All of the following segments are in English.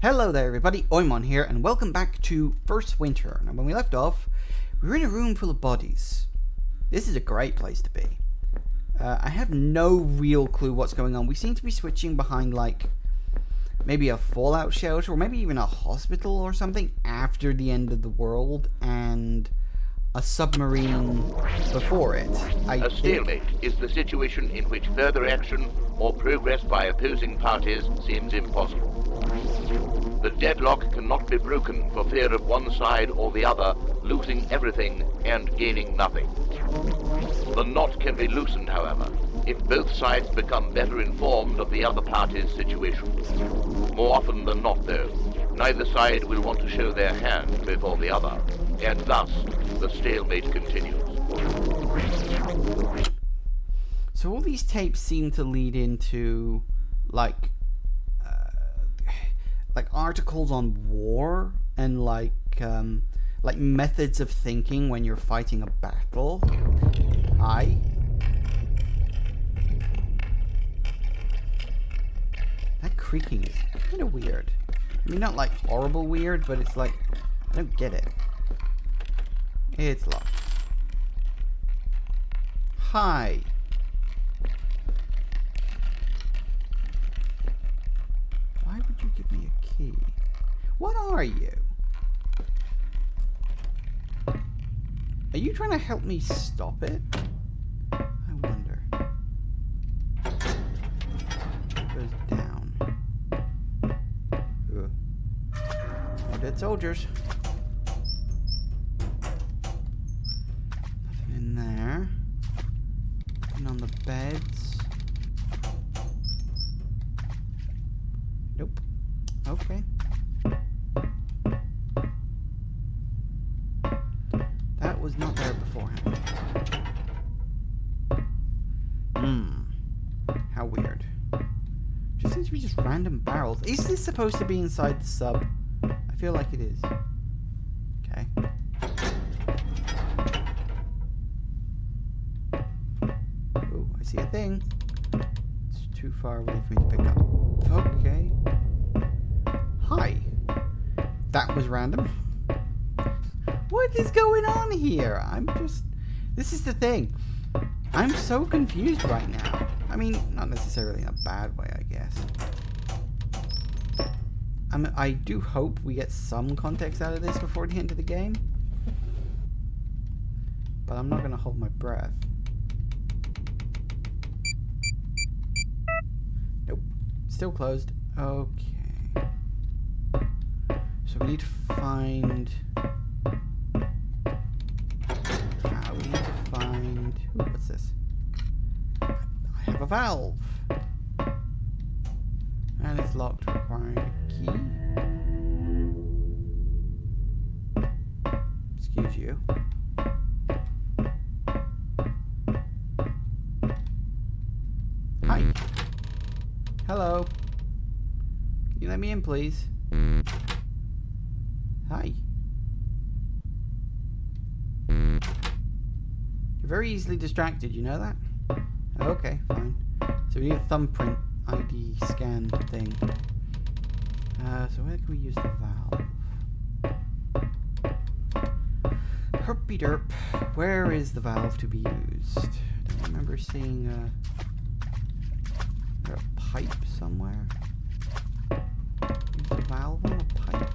Hello there everybody, Oymon here, and welcome back to First Winter. Now when we left off, we were in a room full of bodies. This is a great place to be. I have no real clue what's going on. We seem to be switching behind like maybe a fallout shelter or maybe even a hospital or something after the end of the world, and a submarine before it. A stalemate is the situation in which further action or progress by opposing parties seems impossible. The deadlock cannot be broken for fear of one side or the other losing everything and gaining nothing. The knot can be loosened, however, if both sides become better informed of the other party's situation. More often than not, though, neither side will want to show their hand before the other, and thus the stalemate continues. So all these tapes seem to lead into like articles on war and like methods of thinking when you're fighting a battle. Hi. That creaking is kind of weird. I mean, not like horrible weird, but it's like, I don't get it. It's locked. Hi. Why would you give me a key? What are you? Are you trying to help me stop it? I wonder. It goes down. Ugh. More dead soldiers. Nothing in there. Nothing on the beds. Nope. Okay. That was not there beforehand. How weird. Just seems to be just random barrels. Is this supposed to be inside the sub? I feel like it is. Okay. Oh, I see a thing. It's too far away for me to pick up. Okay. Hi. That was random. What is going on here? This is the thing. I'm so confused right now. I mean, not necessarily in a bad way, I guess. I do hope we get some context out of this before the end of the game. But I'm not going to hold my breath. Nope. Still closed. Okay. So we need to find... Ooh, what's this? I have a valve. And it's locked, requiring a key. Excuse you. Hi. Hello. Can you let me in, please? Hi. You're very easily distracted, you know that? Okay, fine. So we need a thumbprint ID scan thing. So where can we use the valve? Herpy derp. Where is the valve to be used? I don't remember seeing a pipe somewhere. Use the valve on a pipe.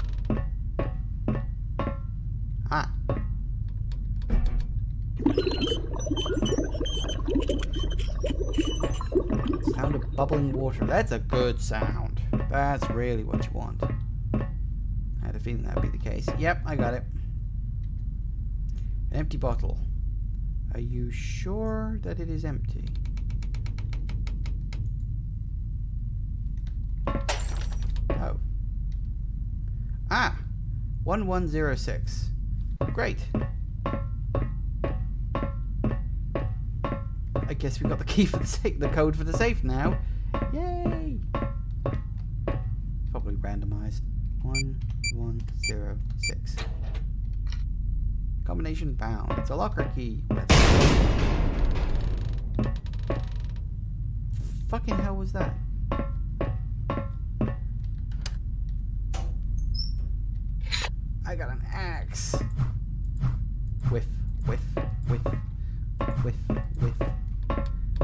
Ah. Sound of bubbling water. That's a good sound. That's really what you want. I had a feeling that would be the case. Yep, I got it. An empty bottle. Are you sure that it is empty? Oh. Ah! 1106. Great. I guess we got the key for the safe, the code for the safe now. Yay! Probably randomized. 1106. Combination bound. It's a locker key. Fucking hell was that? I got an axe. Whiff, whiff, whiff, whiff, whiff.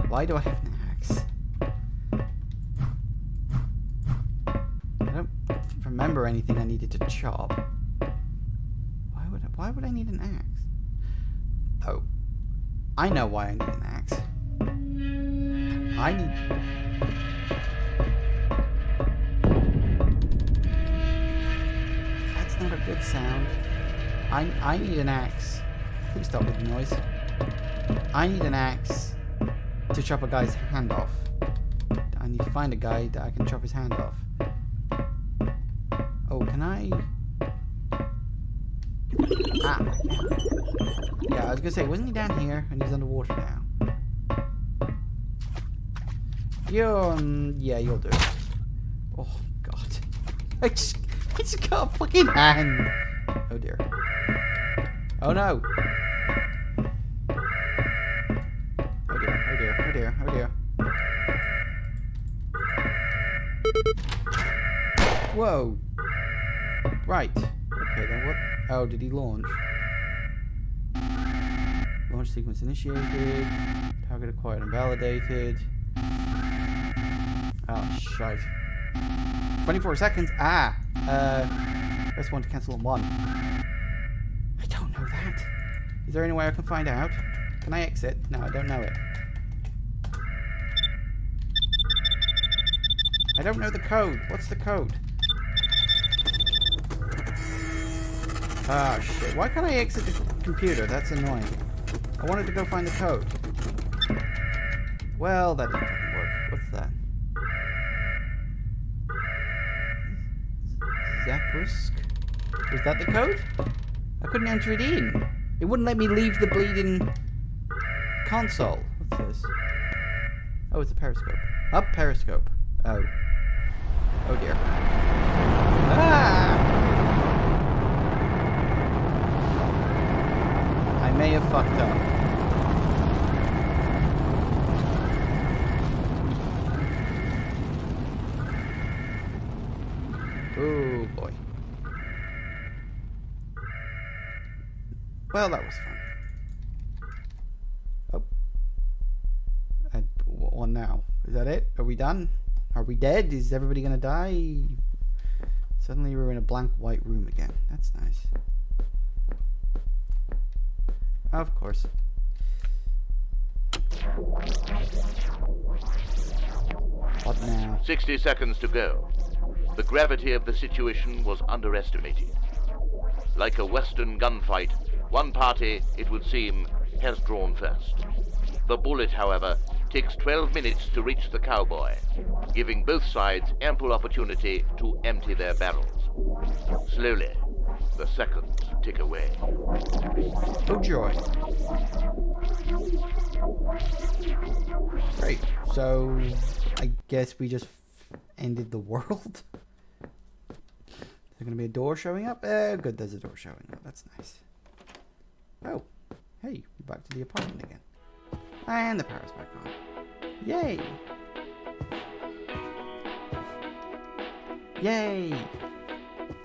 Why do I have an axe? I don't remember anything I needed to chop. Why would I need an axe? Oh. I know why I need an axe. That's not a good sound. I need an axe. Please stop with the noise. I need an axe to chop a guy's hand off. I need to find a guy that I can chop his hand off. Oh, can I? Ah, yeah, I was gonna say, wasn't he down here and he's underwater now? Yeah, you'll do it. Oh God, I just got a fucking hand. Oh dear. Oh no. Oh dear. Oh dear. Oh dear. Oh dear. Whoa. Right. Okay then. What? Oh, did he launch? Launch sequence initiated. Target acquired and validated. Oh, shite. 24 seconds. Ah. Press 1 to cancel on 1. I don't know that. Is there any way I can find out? Can I exit? No, I don't know it. I don't know the code. What's the code? Ah, shit. Why can't I exit the computer? That's annoying. I wanted to go find the code. Well, that didn't fucking work. What's that? Zaprusk? Was that the code? I couldn't enter it in. It wouldn't let me leave the bleeding console. What's this? Oh, it's a periscope. Up periscope. Oh. Oh dear. Ah! I may have fucked up. Oh boy. Well, that was fun. Oh. And what now? Is that it? Are we done? Are we dead? Is everybody gonna die? Suddenly we're in a blank white room again. That's nice. Of course. What now? 60 seconds to go. The gravity of the situation was underestimated. Like a Western gunfight, one party, it would seem, has drawn first. The bullet, however, takes 12 minutes to reach the cowboy, giving both sides ample opportunity to empty their barrels. Slowly, the seconds tick away. Oh joy. Great. So, I guess we just ended the world. Is there going to be a door showing up? Good, there's a door showing up. That's nice. Oh, hey, we're back to the apartment again. And the power's back on. Yay! Yay!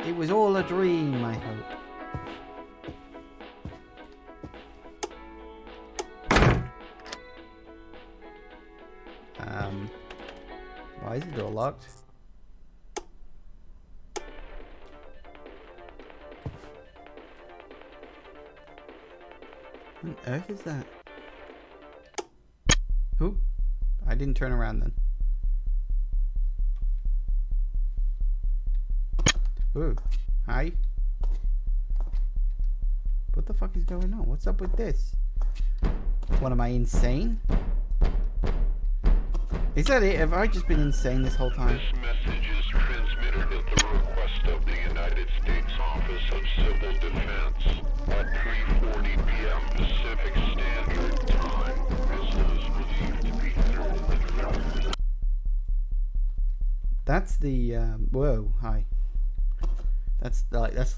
It was all a dream, I hope. Why is the door locked? What on earth is that? Who? I didn't turn around then. Ooh. Hi. What the fuck is going on? What's up with this? What, am I insane? Is that it? Have I just been insane this whole time? This message is transmitted at the request of the United States Office of Civil Defense at 3:40 p.m. Pacific Standard Time. Missile is believed to be entered in the field. That's the whoa, hi. That's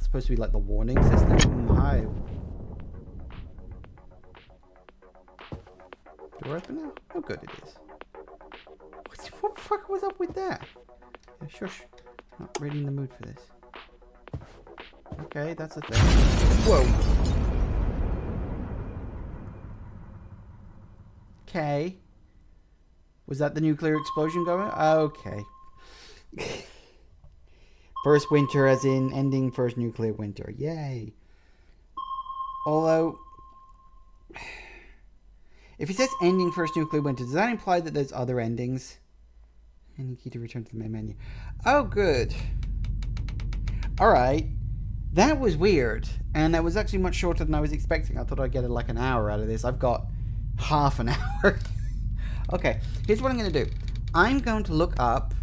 supposed to be like the warning system. Hi. Door open now? Oh good it is. What the fuck was up with that? Yeah, shush. Not really in the mood for this. Okay, that's a thing. Whoa. Okay. Was that the nuclear explosion going? Okay. First winter as in ending first nuclear winter. Yay. Although, if it says ending first nuclear winter, does that imply that there's other endings? Any key to return to the main menu. Oh, good. Alright. That was weird. And that was actually much shorter than I was expecting. I thought I'd get like an hour out of this. I've got half an hour. Okay, here's what I'm going to do. I'm going to look up,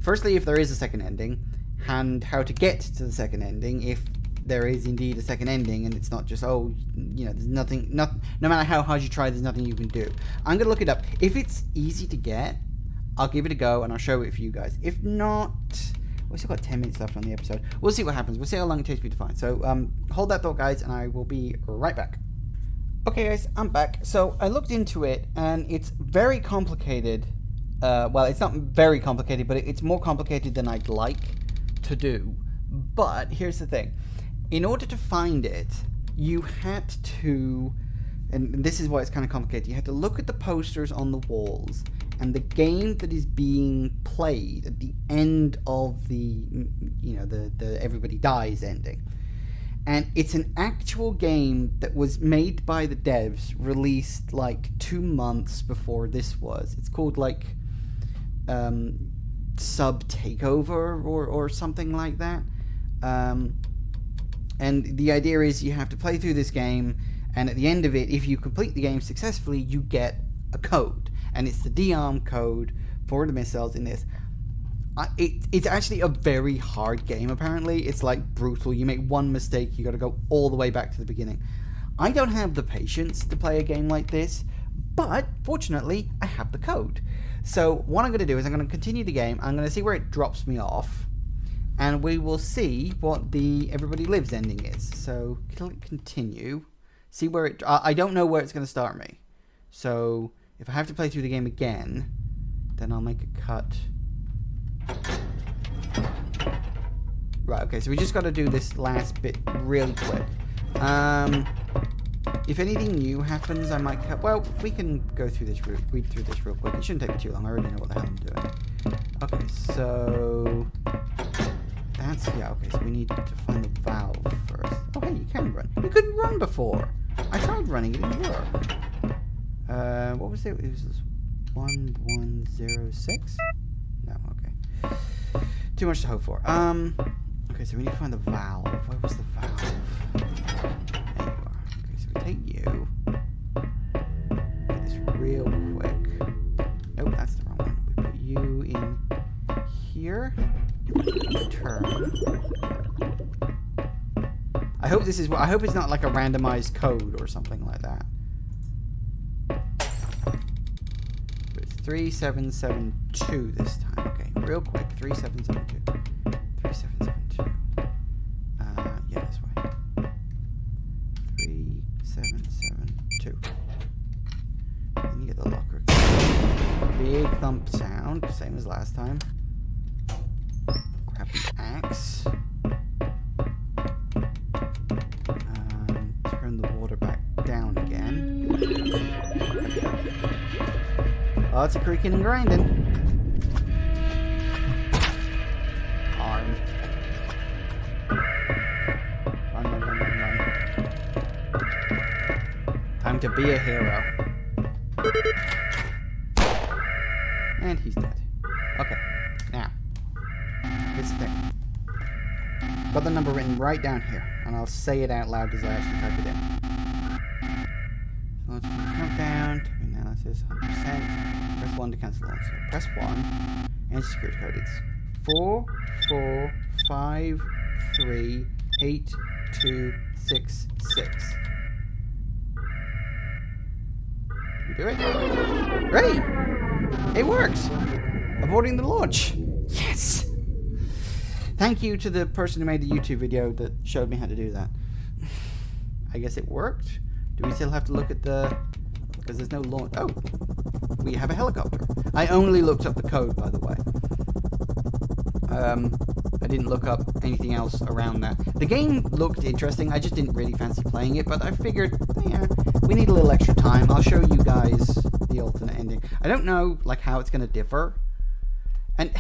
firstly, if there is a second ending, and how to get to the second ending, if there is indeed a second ending, and it's not just, oh, you know, there's nothing, no matter how hard you try, there's nothing you can do. I'm going to look it up. If it's easy to get, I'll give it a go, and I'll show it for you guys. If not, we've still got 10 minutes left on the episode. We'll see what happens. We'll see how long it takes me to find. So, hold that thought, guys, and I will be right back. Okay, guys, I'm back. So, I looked into it, and it's very complicated. Well, it's not very complicated, but it's more complicated than I'd like to do. But, here's the thing. In order to find it, you had to, and this is why it's kind of complicated, you had to look at the posters on the walls and the game that is being played at the end of the, you know, the Everybody Dies ending. And it's an actual game that was made by the devs, released like 2 months before this was. It's called like Sub Takeover or something like that. And the idea is you have to play through this game, and at the end of it, if you complete the game successfully, you get a code. And it's the de-arm code for the missiles in this. It's actually a very hard game, apparently. It's like brutal. You make one mistake, you got to go all the way back to the beginning. I don't have the patience to play a game like this, but fortunately, I have the code. So what I'm going to do is I'm going to continue the game. I'm going to see where it drops me off, and we will see what the Everybody Lives ending is. So click continue. See where it... I don't know where it's going to start me. So if I have to play through the game again, then I'll make a cut. Right, okay, so we just got to do this last bit really quick. If anything new happens, I might cut... Well, we can go through this, read through this real quick. It shouldn't take me too long. I already know what the hell I'm doing. Okay, so... That's... Yeah, okay, so we need to find the valve first. Oh, hey, you can run. You couldn't run before. I tried running, it didn't work. What was it? It was 1106? No, okay. Too much to hope for. Okay, so we need to find the valve. Where was the valve? There you are. Okay, so we take you. Do this real quick. Nope, that's the wrong one. We put you in here. Turn. I hope this is. I hope it's not like a randomized code or something like that. It's 3772 this time. Okay, real quick. 3772. 3772. Yeah, this way. 3772. Then you get the locker. Big thump sound, same as last time. Grab the axe. Turn the water back down again. Lots of creaking and grinding. Arm. Run, run, run, run, run. Time to be a hero. And he's dead. Okay, now. This thing. Got the number written right down here, and I'll say it out loud as I actually type it in. So let's count down to analysis 100%. Press 1 to cancel on. So press 1 and security code. It's 4 4 5 3 8 2 6 6. Did we do it? Great! It works! Aborting the launch. Yes! Thank you to the person who made the YouTube video that showed me how to do that. I guess it worked. Do we still have to look at the... Because there's no launch... Oh! We have a helicopter. I only looked up the code, by the way. I didn't look up anything else around that. The game looked interesting. I just didn't really fancy playing it, but I figured, yeah, we need a little extra time. I'll show you guys the alternate ending. I don't know, like, how it's going to differ. And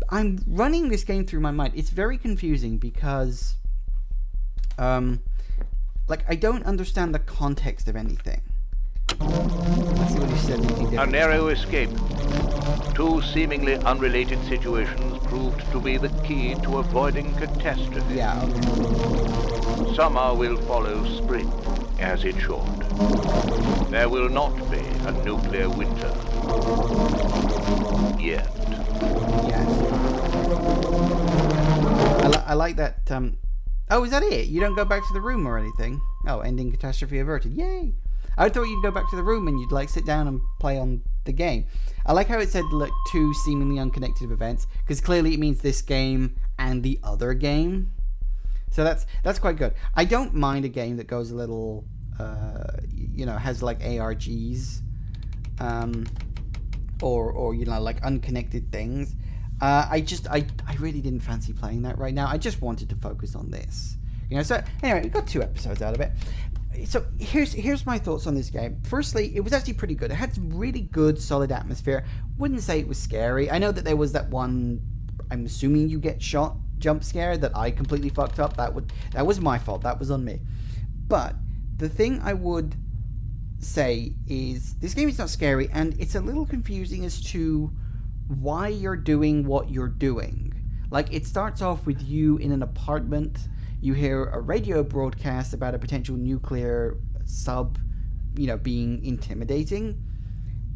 I'm running this game through my mind. It's very confusing because, like, I don't understand the context of anything. Let's see what he said. A narrow escape. Two seemingly unrelated situations proved to be the key to avoiding catastrophe. Yeah, okay. Summer will follow spring, as it should. There will not be a nuclear winter. Yet. Yeah. I like that. Oh, is that it? You don't go back to the room or anything? Oh, ending catastrophe averted. Yay! I thought you'd go back to the room and you'd like sit down and play on the game. I like how it said like two seemingly unconnected events, because clearly it means this game and the other game. So that's quite good. I don't mind a game that goes a little, you know, has like ARGs, or you know, like unconnected things. I really didn't fancy playing that right now. I just wanted to focus on this. You know, so anyway, we got 2 episodes out of it. So here's my thoughts on this game. Firstly, it was actually pretty good. It had some really good, solid atmosphere. Wouldn't say it was scary. I know that there was that one, I'm assuming you get shot, jump scare that I completely fucked up. That was my fault. That was on me. But the thing I would say is this game is not scary, and it's a little confusing as to why you're doing what you're doing. Like, it starts off with you in an apartment. You hear a radio broadcast about a potential nuclear sub, you know, being intimidating.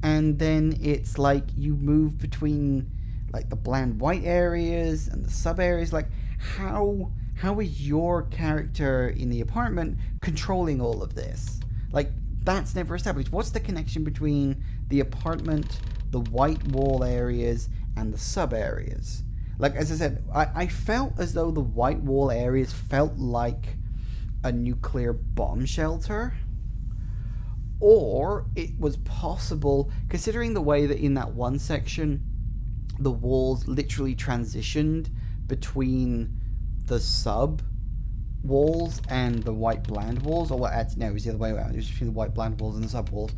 And then it's like you move between like the bland white areas and the sub areas. Like, how is your character in the apartment controlling all of this? Like, that's never established. What's the connection between the apartment, the white wall areas, and the sub areas? Like, as I said, I felt as though the white wall areas felt like a nuclear bomb shelter. Or it was possible, considering the way that in that one section, the walls literally transitioned between the sub walls and the white bland walls. Or what? No, it was the other way around. It was between the white bland walls and the sub walls.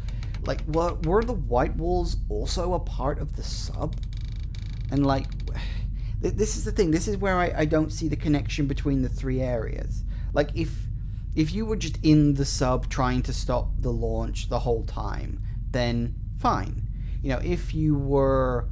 Like, were the white walls also a part of the sub? And like, this is the thing. This is where I don't see the connection between the 3 areas. Like, if you were just in the sub trying to stop the launch the whole time, then fine. You know, if you were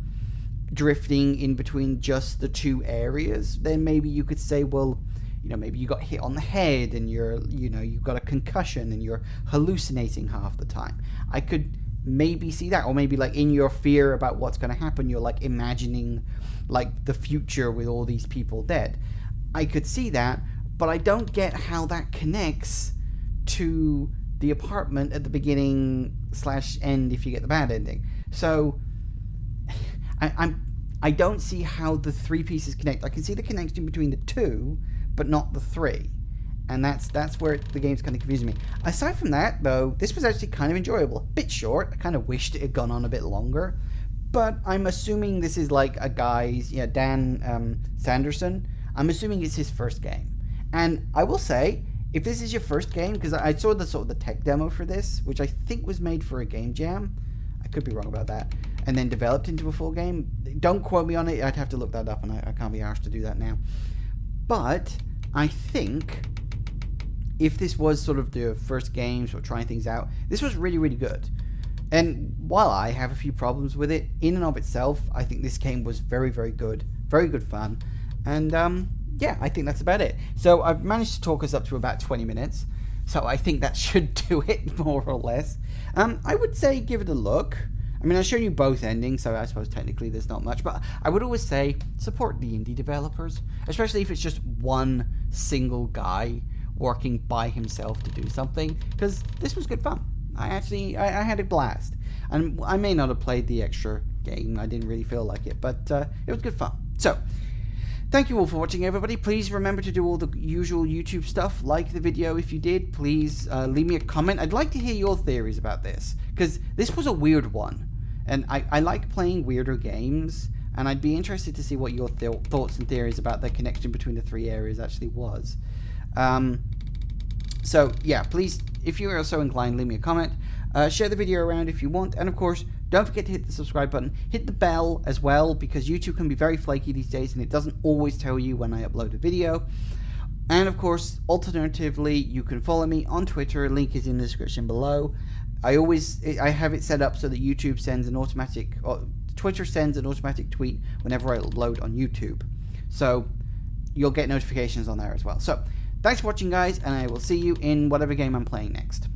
drifting in between just the 2 areas, then maybe you could say, well, you know, maybe you got hit on the head and you've got a concussion and you're hallucinating half the time. I could maybe see that. Or maybe like in your fear about what's going to happen, you're like imagining like the future with all these people dead. I could see that, but I don't get how that connects to the apartment at the beginning / end if you get the bad ending. So I don't see how the 3 pieces connect. I can see the connection between the 2, but not the 3. And that's where the game's kind of confusing me. Aside from that, though, this was actually kind of enjoyable. A bit short. I kind of wished it had gone on a bit longer. But I'm assuming this is like a guy's, Dan Sanderson. I'm assuming it's his first game. And I will say, if this is your first game, because I saw the tech demo for this, which I think was made for a game jam. I could be wrong about that. And then developed into a full game. Don't quote me on it. I'd have to look that up, and I can't be arsed to do that now. But I think if this was sort of the first game, sort of trying things out, this was really, really good. And while I have a few problems with it, in and of itself, I think this game was very, very good. Very good fun. And, yeah, I think that's about it. So I've managed to talk us up to about 20 minutes. So I think that should do it, more or less. I would say give it a look. I mean, I've shown you both endings, so I suppose technically there's not much. But I would always say support the indie developers. Especially if it's just one single guy working by himself to do something. Because this was good fun. I had a blast. And I may not have played the extra game. I didn't really feel like it. But it was good fun. So, thank you all for watching, everybody. Please remember to do all the usual YouTube stuff. Like the video if you did. Please leave me a comment. I'd like to hear your theories about this. Because this was a weird one. And I like playing weirder games. and I'd be interested to see what your thoughts and theories about the connection between the 3 areas actually was. So yeah, please, if you are so inclined, leave me a comment. Share the video around if you want, and of course, don't forget to hit the subscribe button. Hit the bell as well, because YouTube can be very flaky these days, and it doesn't always tell you when I upload a video. And of course, alternatively, you can follow me on Twitter. Link is in the description below. I have it set up so that YouTube sends an automatic, or Twitter sends an automatic tweet whenever I upload on YouTube. So you'll get notifications on there as well. So thanks for watching, guys, and I will see you in whatever game I'm playing next.